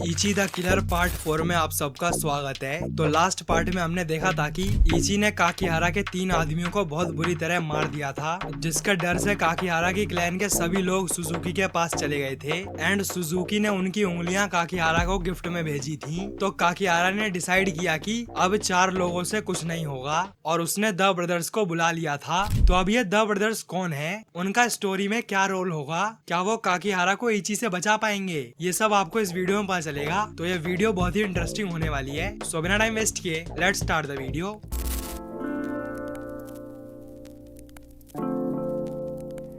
इची the killer part 4 में आप सबका स्वागत है। तो लास्ट पार्ट में हमने देखा था कि इची ने काकीहारा के 3 आदमियों को बहुत बुरी तरह मार दिया था, जिसके डर से काकीहारा की क्लैन के सभी लोग सुजुकी के पास चले गए थे एंड सुजुकी ने उनकी उंगलियां काकीहारा को गिफ्ट में भेजी थी। तो काकीहारा ने डिसाइड किया कि अब 4 लोगों से कुछ नहीं होगा और उसने द ब्रदर्स को बुला लिया था। तो अब ये द ब्रदर्स कौन है, उनका स्टोरी में क्या रोल होगा, क्या वो काकीहारा को इची से बचा पाएंगे, ये सब आपको इस वीडियो में पता चलेगा। तो ये वीडियो बहुत ही इंटरेस्टिंग होने वाली है। सो बिना टाइम वेस्ट किए लेट्स स्टार्ट द वीडियो।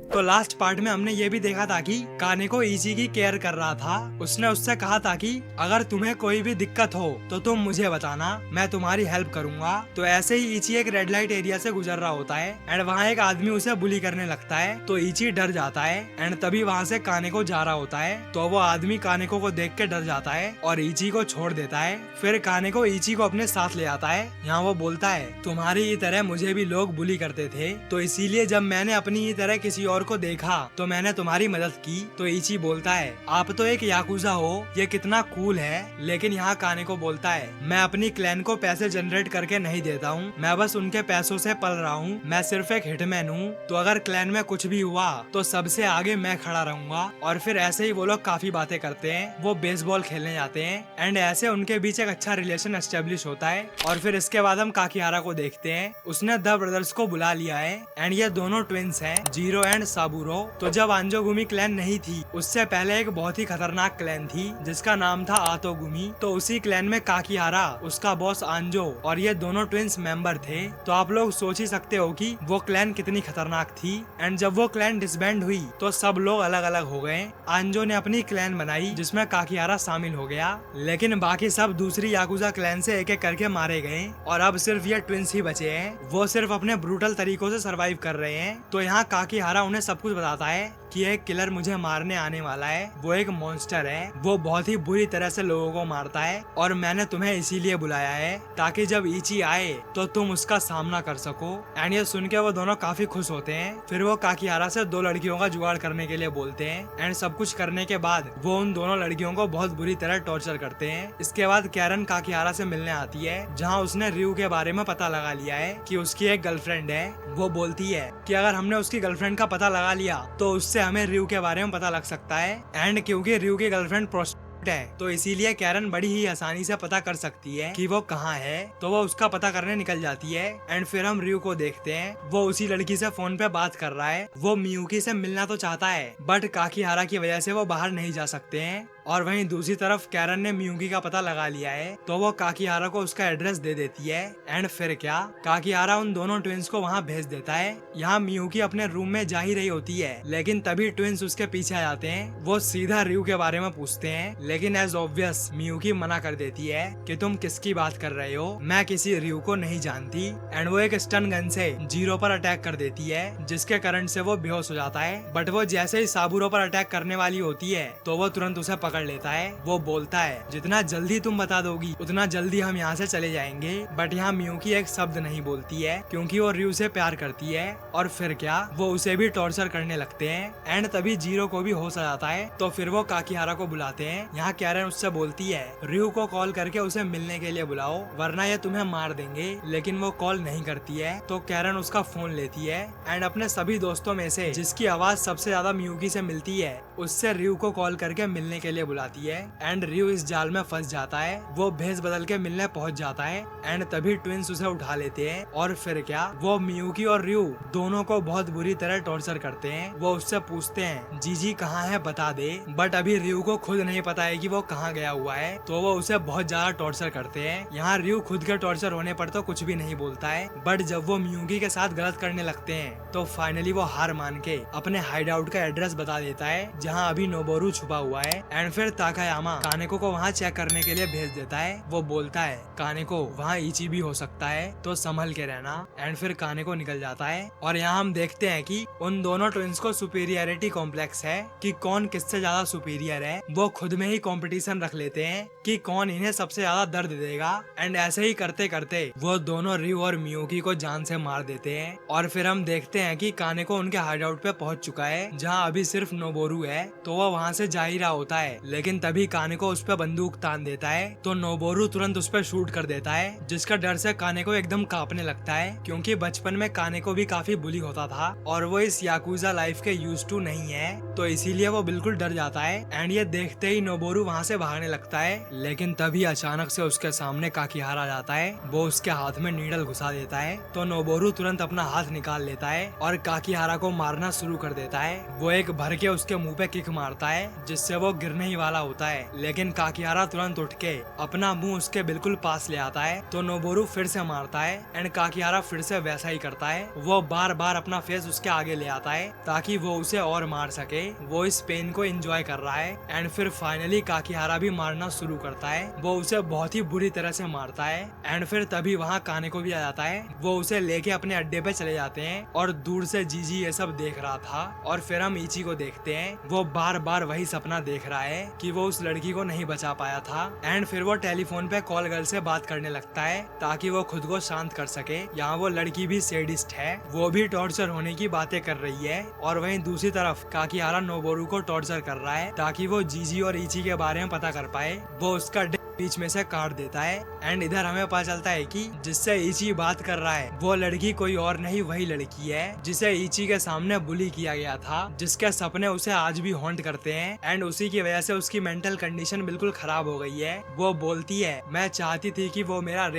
तो लास्ट पार्ट में हमने ये भी देखा था कि कानेको इची की केयर कर रहा था। उसने उससे कहा था कि अगर तुम्हें कोई भी दिक्कत हो तो तुम मुझे बताना, मैं तुम्हारी हेल्प करूंगा। तो ऐसे ही इची एक रेड लाइट एरिया से गुजर रहा होता है एंड वहाँ एक आदमी उसे बुली करने लगता है। तो इची डर जाता है एंड तभी वहाँ से कानेको जा रहा होता है। तो वो आदमी कानेको को देख के डर जाता है और इची को छोड़ देता है। फिर कानेको इची को अपने साथ ले आता है। यहाँ वो बोलता है, तुम्हारी ही तरह मुझे भी लोग बुली करते थे, तो इसीलिए जब मैंने अपनी ही तरह किसी और को देखा तो मैंने तुम्हारी मदद की। तो इची बोलता है, आप तो एक याकुजा हो, ये कितना कूल है। लेकिन यहाँ कानेको बोलता है, मैं अपनी क्लैन को पैसे जनरेट करके नहीं देता हूँ, मैं बस उनके पैसों से पल रहा हूँ, मैं सिर्फ एक हिटमैन हूँ। तो अगर क्लैन में कुछ भी हुआ तो सबसे आगे मैं खड़ा रहूंगा। और फिर ऐसे ही वो लोग काफी बातें करते हैं। वो बेसबॉल खेलने जाते हैं एंड ऐसे उनके बीच एक अच्छा रिलेशन एस्टेब्लिश होता है। और फिर इसके बाद हम काकीहारा को देखते हैं। उसने द ब्रदर्स को बुला लिया है एंड ये दोनों ट्विंस हैं, जीरो एंड साबुरो। तो जब आंजोगुमी क्लैन नहीं थी, उससे पहले एक बहुत ही खतरनाक क्लैन थी जिसका नाम था आतोगुमी। तो उसी क्लैन में काकीहारा, उसका बॉस आंजो और ये दोनों ट्विंस मेंबर थे। तो आप लोग सोच ही सकते हो कि वो क्लैन कितनी खतरनाक थी। एंड जब वो क्लैन डिसबैंड हुई तो सब लोग अलग अलग हो गए। आंजो ने अपनी क्लैन बनाई जिसमें काकीहारा शामिल हो गया, लेकिन बाकी सब दूसरी याकुजा क्लैन से एक एक करके मारे गए और अब सिर्फ ये ट्विंस ही बचे हैं। वो सिर्फ अपने ब्रूटल तरीकों से सरवाइव कर रहे हैं। तो यहाँ काकीहारा उन्हें सब कुछ बताता है कि एक किलर मुझे मारने आने वाला है, वो एक मॉन्स्टर है, वो बहुत ही बुरी तरह से लोगों को मारता है और मैंने तुम्हें इसीलिए बुलाया है ताकि जब इची आए तो तुम उसका सामना कर सको। एंड ये सुन के वो दोनों काफी खुश होते हैं। फिर वो काकीहारा से 2 लड़कियों का जुगाड़ करने के लिए बोलते हैं एंड सब कुछ करने के बाद वो उन दोनों लड़कियों को बहुत बुरी तरह टॉर्चर करते हैं। इसके बाद कैरन काकीहारा से मिलने आती है, जहाँ उसने रियू के बारे में पता लगा लिया है कि उसकी एक गर्लफ्रेंड है। वो बोलती है कि अगर हमने उसकी गर्लफ्रेंड का पता लगा लिया तो उससे हमें रियू के बारे में पता लग सकता है। एंड क्योंकि रियू की गर्लफ्रेंड प्रोस्टिट्यूट है तो इसीलिए कैरन बड़ी ही आसानी से पता कर सकती है कि वो कहाँ है। तो वो उसका पता करने निकल जाती है एंड फिर हम रियू को देखते हैं। वो उसी लड़की से फोन पे बात कर रहा है। वो मियुकी से मिलना तो चाहता है बट काकीहारा की वजह से वो बाहर नहीं जा सकते हैं। और वहीं दूसरी तरफ कैरन ने मियुकी का पता लगा लिया है, तो वो काकीहारा को उसका एड्रेस दे देती है। एंड फिर क्या, काकीहारा उन दोनों ट्विंस को वहाँ भेज देता है। यहाँ मियुकी अपने रूम में जा ही रही होती है, लेकिन तभी ट्विंस उसके पीछे आ जाते हैं। वो सीधा रियू के बारे में पूछते हैं, लेकिन एज ऑब्वियस मियुकी मना कर देती है कि तुम किसकी बात कर रहे हो, मैं किसी रियू को नहीं जानती। एंड वो एक स्टन गन से जीरो पर अटैक कर देती है, जिसके करंट से वो बेहोश हो जाता है। बट वो जैसे ही साबुरो पर अटैक करने वाली होती है तो वो तुरंत उसे पकड़ लेता है। वो बोलता है, जितना जल्दी तुम बता दोगी उतना जल्दी हम यहाँ से चले जाएंगे। बट यहाँ मियुकी एक शब्द नहीं बोलती है क्योंकि वो रियू से प्यार करती है। और फिर क्या, वो उसे भी टॉर्चर करने लगते हैं एंड तभी जीरो को भी होश आ जाता है। तो फिर वो काकीहारा को बुलाते हैं। यहाँ कैरन उससे बोलती है, रियू को कॉल करके उसे मिलने के लिए बुलाओ वरना ये तुम्हें मार देंगे। लेकिन वो कॉल नहीं करती है। तो कैरन उसका फोन लेती है एंड अपने सभी दोस्तों में से जिसकी आवाज सबसे ज्यादा मियुकी से मिलती है उससे रियू को कॉल करके मिलने के लिए बुलाती है। एंड रियू इस जाल में फंस जाता है। वो भेस बदल के मिलने पहुंच जाता है एंड तभी ट्विंस उसे उठा लेते हैं। और फिर क्या, वो मियुकी और रियू दोनों को बहुत बुरी तरह टॉर्चर करते हैं। वो उससे पूछते हैं, जीजी कहाँ है बता दे। बट अभी रियू को खुद नहीं पता है कि वो कहाँ गया हुआ है, तो वो उसे बहुत ज्यादा टॉर्चर करते हैं। यहाँ रियू खुद के टॉर्चर होने पर तो कुछ भी नहीं बोलता है, बट जब वो मियुकी के साथ गलत करने लगते हैं तो फाइनली वो हार मान के अपने हाइड आउट का एड्रेस बता देता है, जहाँ अभी नोबोरू छुपा हुआ है। एंड फिर ताकायामा कानेको को वहाँ चेक करने के लिए भेज देता है। वो बोलता है, कानेको वहाँ इची भी हो सकता है तो संभल के रहना। एंड फिर कानेको निकल जाता है। और यहाँ हम देखते हैं कि उन दोनों ट्विंस को सुपीरियरिटी कॉम्प्लेक्स है कि कौन किससे ज्यादा सुपीरियर है। वो खुद में ही कंपटीशन रख लेते हैं कि कौन इन्हें सबसे ज्यादा दर्द देगा। एंड ऐसे ही करते करते वो दोनों रियू और मियुकी को जान से मार देते हैं। और फिर हम देखते हैं कि कानेको उनके हाइड आउट पे पहुंच चुका है, जहाँ अभी सिर्फ नोबोरू है। तो वो वहाँ से जा ही रहा होता है, लेकिन तभी कानेको उस पर बंदूक तान देता है तो नोबोरू तुरंत उस पर शूट कर देता है, जिसका डर से कानेको एकदम कांपने लगता है, क्योंकि बचपन में कानेको भी काफी बुली होता था और वो इस याकुजा लाइफ के यूज्ड टू नहीं है, तो इसीलिए वो बिल्कुल डर जाता है। एंड ये देखते ही नोबोरू वहाँ से भागने लगता है, लेकिन तभी अचानक से उसके सामने काकीहारा जाता है। वो उसके हाथ में नीडल घुसा देता है तो नोबोरू तुरंत अपना हाथ निकाल लेता है और काकीहारा को मारना शुरू कर देता है। वो एक भर के उसके मुंह पे किक मारता है, जिससे वो गिरने ही वाला होता है, लेकिन काकीहारा तुरंत उठ के अपना मुंह उसके बिल्कुल पास ले आता है तो नोबोरू फिर से मारता है एंड काकीहारा फिर से वैसा ही करता है। वो बार बार अपना फेस उसके आगे ले आता है ताकि वो उसे और मार सके। वो इस पेन को एंजॉय कर रहा है एंड फिर फाइनली काकीहारा भी मारना शुरू करता है। वो उसे बहुत ही बुरी तरह से मारता है एंड फिर तभी वहाँ कानेको भी आ जाता है। वो उसे लेके अपने अड्डे पे चले जाते हैं और दूर से जीजी ये सब देख रहा था। और फिर हम इची को देखते हैं, वो बार बार वही सपना देख रहा है कि वो उस लड़की को नहीं बचा पाया था। एंड फिर वो टेलीफोन पे कॉल गर्ल से बात करने लगता है ताकि वो खुद को शांत कर सके। यहाँ वो लड़की भी सेडिस्ट है, वो भी टॉर्चर होने की बातें कर रही है और वहीं दूसरी तरफ काकीहारा नोबोरू को टॉर्चर कर रहा है ताकि वो जीजी और इची के बारे में पता कर पाए। वो उसका बीच में से काट देता है एंड इधर हमें पता चलता है कि जिससे इची बात कर रहा है वो लड़की कोई और नहीं वही लड़की है जिसे इची के सामने बुली किया गया था, जिसके सपने उसे आज भी हॉन्ट करते हैं एंड उसी की वजह से उसकी मेंटल कंडीशन बिल्कुल खराब हो गई है। वो बोलती है मैं चाहती थी कि वो मेरा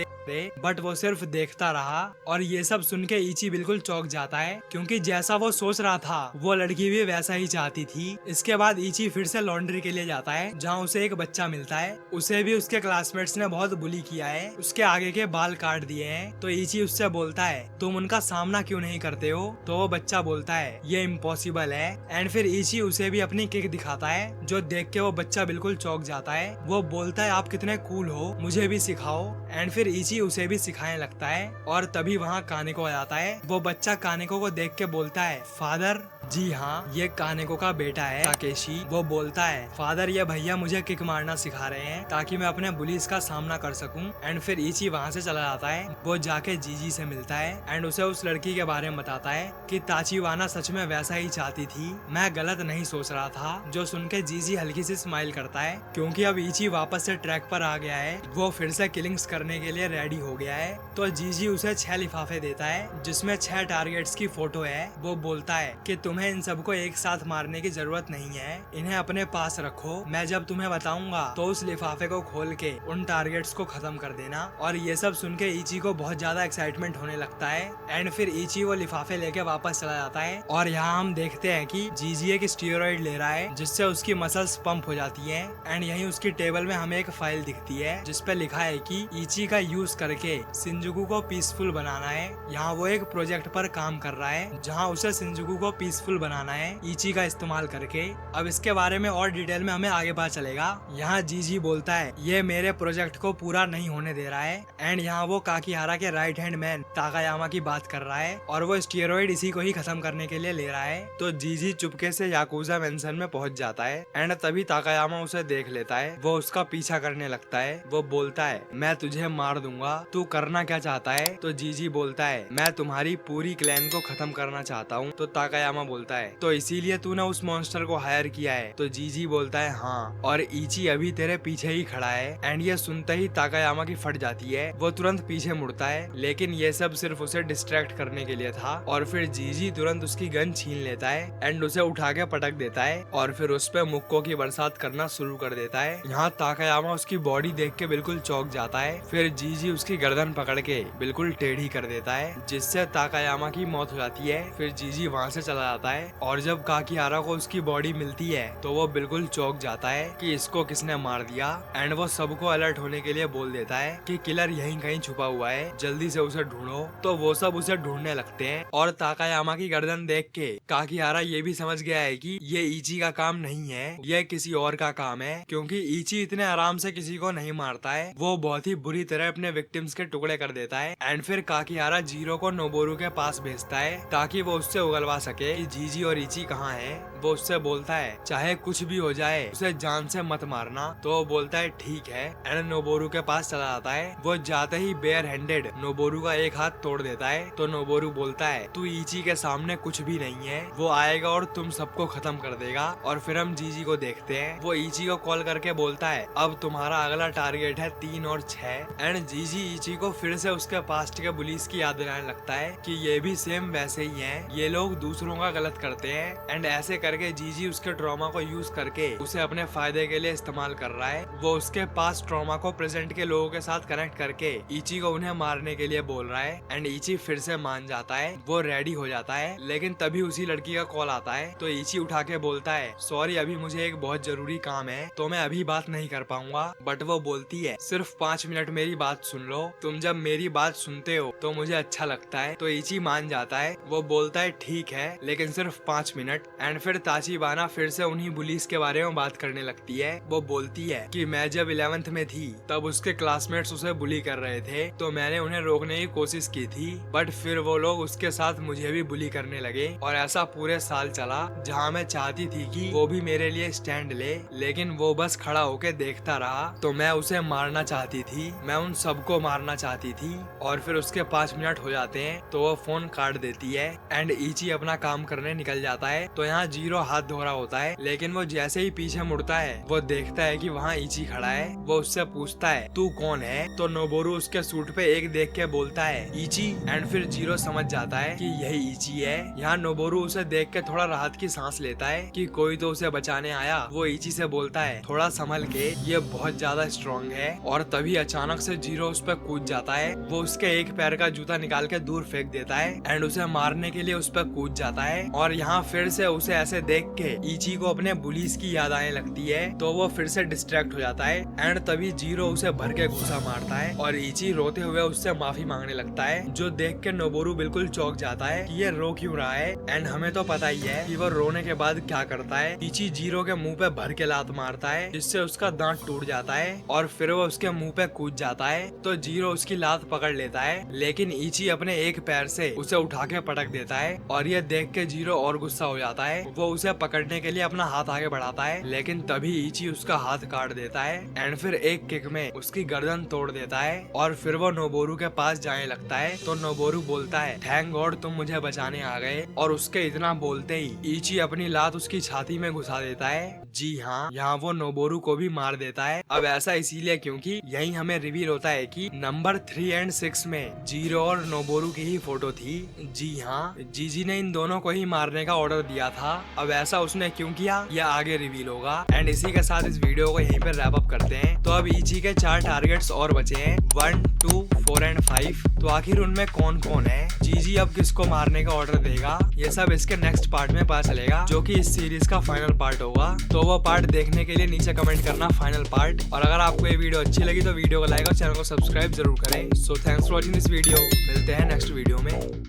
बट वो सिर्फ देखता रहा। और ये सब सुन के इची बिल्कुल चौंक जाता है, क्योंकि जैसा वो सोच रहा था वो लड़की भी वैसा ही चाहती थी। इसके बाद इची फिर से लॉन्ड्री के लिए जाता है जहाँ उसे एक बच्चा मिलता है। उसे भी उसके क्लासमेट्स ने बहुत बुली किया है, उसके आगे के बाल काट दिए हैं। तो इची उससे बोलता है तुम उनका सामना क्यों नहीं करते हो? तो वो बच्चा बोलता है ये इम्पॉसिबल है। एंड फिर इची उसे भी अपनी किक दिखाता है, जो देख के वो बच्चा बिल्कुल चौंक जाता है। वो बोलता है आप कितने कूल हो, मुझे भी सिखाओ। एंड फिर इची उसे भी सिखाने लगता है और तभी वहाँ कानेको आ जाता है। वो बच्चा कानेको को देख के बोलता है फादर। जी हाँ, ये कानेको का बेटा है ताकेशी। वो बोलता है फादर ये भैया मुझे किक मारना सिखा रहे हैं ताकि मैं अपने बुलीज का सामना कर सकूं। एंड फिर इची वहाँ से चला जाता है। वो जाके जीजी से मिलता है एंड उसे उस लड़की के बारे में बताता है कि ताचिवाना सच में वैसा ही चाहती थी, मैं गलत नहीं सोच रहा था। जो सुन के जीजी हल्की सी स्माइल करता है, क्योंकि अब इची वापस से ट्रैक पर आ गया है। वो फिर से किलिंग्स करने के लिए रेडी हो गया है। तो जीजी उसे 6 लिफाफे देता है जिसमें 6 टारगेट्स की फोटो है। वो बोलता है कि तुम्हें इन सबको एक साथ मारने की जरूरत नहीं है, इन्हें अपने पास रखो। मैं जब तुम्हें बताऊंगा तो उस लिफाफे को खोल के उन टारगेट्स को खत्म कर देना। और ये सब सुन के इची को बहुत ज्यादा एक्साइटमेंट होने लगता है। एंड फिर इची वो लिफाफे लेके वापस चला जाता है। और यहाँ हम देखते हैं कि जीजी एक स्टीरॉइड ले रहा है जिससे उसकी मसल्स पंप हो जाती है। एंड यहीं उसकी टेबल में हमें एक फाइल दिखती है जिसपे लिखा है कि इची का यूज करके शिनजुकू को पीसफुल बनाना है। यहाँ वो एक प्रोजेक्ट पर काम कर रहा है जहाँ उसे शिनजुकू को पीसफुल बनाना है इची का इस्तेमाल करके। अब इसके बारे में और डिटेल में हमें आगे पता चलेगा। यहाँ जीजी बोलता है ये मेरे प्रोजेक्ट को पूरा नहीं होने दे रहा है। एंड यहाँ वो काकीहारा के राइट हैंड मैन ताकायामा की बात कर रहा है और वो स्टीरॉइड इसी को ही खत्म करने के लिए ले रहा है। तो जीजी चुपके से याकुजा मेंशन में पहुंच जाता है एंड तभी ताकायामा उसे देख लेता है। वो उसका पीछा करने लगता है। वो बोलता है मैं तुझे मार दूंगा, तू करना क्या चाहता है? तो जीजी बोलता है मैं तुम्हारी पूरी क्लैन को खत्म करना चाहता हूँ। तो ताकायामा बोलता है तो इसीलिए तूने उस मॉन्स्टर को हायर किया है? तो जीजी बोलता है हाँ, और इची अभी तेरे पीछे ही खड़ा है। एंड ये सुनते ही ताकायामा की फट जाती है। वो तुरंत पीछे मुड़ता है, लेकिन ये सब सिर्फ उसे डिस्ट्रैक्ट करने के लिए था। और फिर जीजी तुरंत उसकी गन छीन लेता है एंड उसे उठा के पटक देता है और फिर उस पे मुक्कों की बरसात करना शुरू कर देता है। यहाँ ताकायामा उसकी बॉडी देख के बिल्कुल चौंक जाता है। फिर जीजी उसकी गर्दन पकड़ के बिल्कुल टेढ़ी कर देता है, जिससे ताकायामा की मौत हो जाती है। फिर जीजी वहाँ से चला जाता है और जब काकीहारा को उसकी बॉडी मिलती है तो वो बिल्कुल चौंक जाता है कि इसको किसने मार दिया। एंड वो सबको अलर्ट होने के लिए बोल देता है कि किलर यहीं कहीं छुपा हुआ है, जल्दी से उसे ढूंढो। तो वो सब उसे ढूंढने लगते हैं और ताकायामा की गर्दन देख के काकीहारा ये भी समझ गया है कि ये इची का काम नहीं है, ये किसी और का काम है, क्योंकि इची इतने आराम से किसी को नहीं मारता है। वो बहुत ही बुरी तरह अपने विक्टिम्स के टुकड़े कर देता है। एंड फिर काकीहारा जीरो को नोबोरू के पास भेजता है ताकि वो उससे उगलवा सके कि जीजी और इची कहाँ है। वो उससे बोलता है चाहे कुछ भी हो जाए उसे जान से मत मारना। तो वो बोलता है ठीक है एंड नोबोरू के पास चला जाता है। वो जाते ही बेयर हैंडेड नोबोरू का एक हाथ तोड़ देता है। तो नोबोरू बोलता है तू इची के सामने कुछ भी नहीं है, वो आएगा और तुम सबको खत्म कर देगा। और फिर हम जीजी को देखते हैं, वो इची को कॉल करके बोलता है अब तुम्हारा अगला टारगेट है 3 और 6 एंड जीजी इची को फिर से उसके पास्ट के बुलीज की याद दिलाने लगता है कि ये भी सेम वैसे ही हैं, ये लोग दूसरों का गलत करते हैं एंड ऐसे करके जीजी उसके ट्रॉमा को यूज करके उसे अपने फायदे के लिए इस्तेमाल कर रहा है। वो उसके पास ट्रॉमा को प्रेजेंट के लोगों के साथ कनेक्ट करके इची को उन्हें मारने के लिए बोल रहा है एंड इची फिर से मान जाता है। वो रेडी हो जाता है लेकिन तभी उसी लड़की का कॉल आता है। तो इची उठा के बोलता है सॉरी अभी मुझे एक बहुत जरूरी काम है तो मैं अभी बात नहीं कर पाऊंगा। बट वो बोलती है सिर्फ 5 मिनट मेरी बात सुन लो, तुम जब मेरी बात सुनते हो तो मुझे अच्छा लगता है। तो इची मान जाता है। वो बोलता है ठीक है लेकिन सिर्फ 5 मिनट। एंड फिर ताचिबाना फिर से उन्हीं बुलीज के बारे में बात करने लगती है। वो बोलती है कि मैं जब 11th में थी तब उसके क्लासमेट्स उसे बुली कर रहे थे तो मैंने उन्हें रोकने की कोशिश की थी, बट फिर वो लोग उसके साथ मुझे भी बुली करने लगे और ऐसा पूरे साल चला जहाँ मैं चाहती थी कि वो भी मेरे लिए स्टैंड ले, लेकिन वो बस खड़ा होके देखता रहा। तो मैं उसे मारना चाहती थी, मैं उन सबको मारना चाहती थी। और फिर उसके 5 मिनट हो जाते हैं तो वो फोन काट देती है एंड इची अपना काम करने निकल जाता है। तो यहाँ जीरो हाथ धो रहा होता है लेकिन वो जैसे ही पीछे मुड़ता है वो देखता है कि वहाँ इची खड़ा है। वो उससे पूछता है तू कौन है? तो नोबोरू उसके सूट पे एक देख के बोलता है इची एंड फिर जीरो समझ जाता है कि यही इची है। यहाँ नोबोरू उसे देख के थोड़ा राहत की सांस लेता है कि कोई तो उसे बचाने आया। वो इची से बोलता है थोड़ा संभल के, ये बहुत ज्यादा स्ट्रॉन्ग है। और तभी अचानक से जीरो उस पर कूद जाता है। वो उसके एक पैर का जूता निकाल के दूर फेंक देता है एंड उसे मारने के लिए उस पर कूद जाता है। और यहाँ फिर से उसे ऐसे देख के इची को अपने बुलीज की याद आने लगती है तो वो फिर से डिस्ट्रैक्ट हो जाता है एंड तभी जीरो उसे भर के घुसा मारता है और इची रोते हुए उससे माफी मांगने लगता है, जो देख के नोबोरू बिल्कुल चौंक जाता है कि ये रो क्यों रहा है। एंड हमें तो पता ही है कि वो रोने के बाद क्या करता है। इची जीरो के मुंह पे भर के लात मारता है जिससे उसका दांत टूट जाता है और फिर वो उसके मुंह पे कूद जाता है। तो जीरो उसकी लात पकड़ लेता है लेकिन इची अपने एक पैर से उसे उठा के पटक देता है और ये देख के जीरो और गुस्सा हो जाता है। वो उसे पकड़ने के लिए अपना हाथ आगे बढ़ाता है लेकिन तभी इची उसका हाथ काट देता है एंड फिर एक किक में उसकी गर्दन तोड़ देता है। और फिर वो नोबोरू के पास जाने लगता है तो नोबोरू बोलता है थैंक गॉड तुम मुझे बचाने आ गए। और उसके इतना बोलते ही इची अपनी लात उसकी छाती में घुसा देता है। जी हाँ, यहाँ वो नोबोरू को भी मार देता है। अब ऐसा इसीलिए क्योंकि यही हमें रिवील होता है कि नंबर 3 और 6 में जीरो और नोबोरू की ही फोटो थी। जी हाँ, जीजी ने इन दोनों को ही मारने का ऑर्डर दिया था। अब ऐसा उसने क्यों किया यह आगे रिवील होगा। एंड इसी के साथ इस वीडियो को यहीं पर रैप अप करते हैं। तो अब इची के 4 टारगेट्स और बचे हैं 1, 2, 4 एंड 5। तो आखिर उनमें कौन कौन है, जीजी अब किसको मारने का ऑर्डर देगा, ये सब इसके नेक्स्ट पार्ट में पता चलेगा जो कि इस सीरीज का फाइनल पार्ट होगा। तो वो पार्ट देखने के लिए नीचे कमेंट करना फाइनल पार्ट। और अगर आपको ये वीडियो अच्छी लगी तो वीडियो को लाइक और चैनल को सब्सक्राइब जरूर करें। So thanks for watching this video. मिलते हैं नेक्स्ट वीडियो में।